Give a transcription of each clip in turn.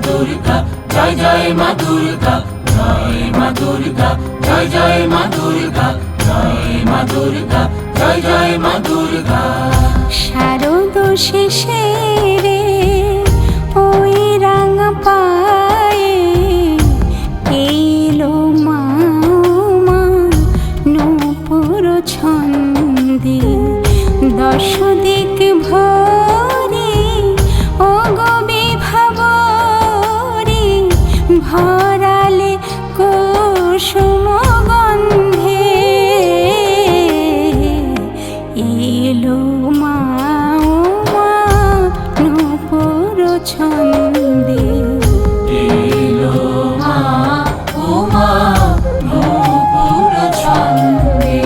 দুর্গা, জয় জয় মা দুর্গা, জয় মা দুর্গা, জয় জয় মা দুর্গা, জয় মা দুর্গা, জয় জয় মা দুর্গা। শারদ শেষে রে ওই রাঙা পায়ে এলো মা নূপুর ছন্দে, দশ দিক ভরে ও গো বিভাবরে ভরালে কুসুম গন্ধে, এলো মা নূপুর ছন্দে, এলো মা উমা নূপুর ছন্দে।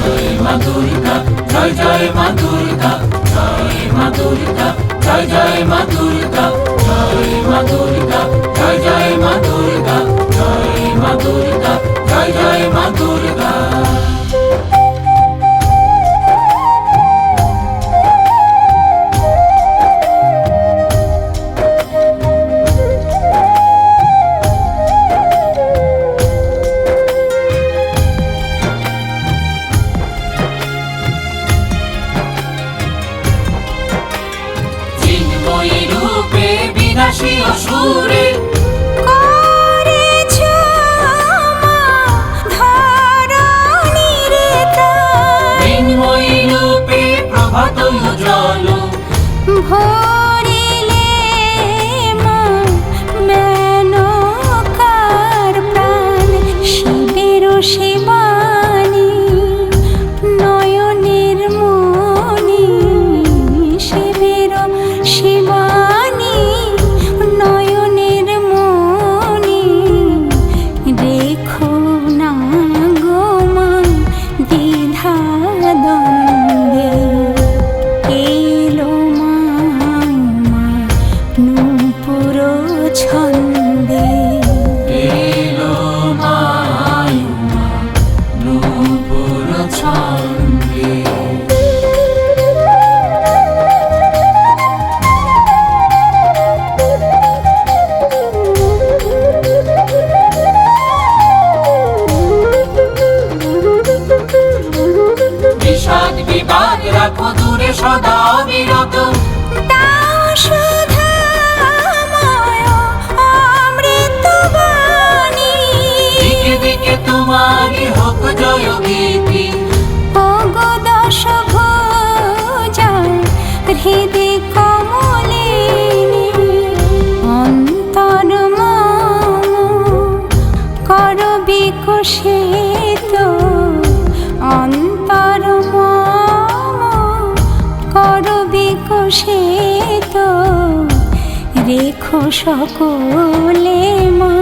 জয় মা দুর্গা, জয় জয় মা দুর্গা, জয় মা দুর্গা, জয় জয় মা দুর্গা, জয় মা দুর্গা, জয় জয় মা দুর্গা, জয় মা দুর্গা, জয় জয় মা দুর্গা। চিন্ময়ী রূপে বিনাশী অসুরে করেছ মা ধরণীর তাই, চিন্ময়ী রূপে প্রভাত উজ্জ্বল, ভরিলে মা মেনকার প্রাণ, শিবের শিবানী নয়নের মণি, শিবের শিবানী নয়নের মণি, রেখো না গো মা দ্বিধা দ্বন্দ্বে, এলো মা নূপুর ছন্দে, এলো মা উমা নূপুর ছন্দে। বিষাদ বিবাদ রাখো দূরে সদা অবিরত, দাও সুধাময় অমৃতবাণী, দিকে দিকে তোমারই হোক জয় গীতি, ওগো দশভুজা হৃদে কমলিনী, অন্তর মম কর বিকশিত, অন্তর মম কর বিকশিত, রেখো সকলে মা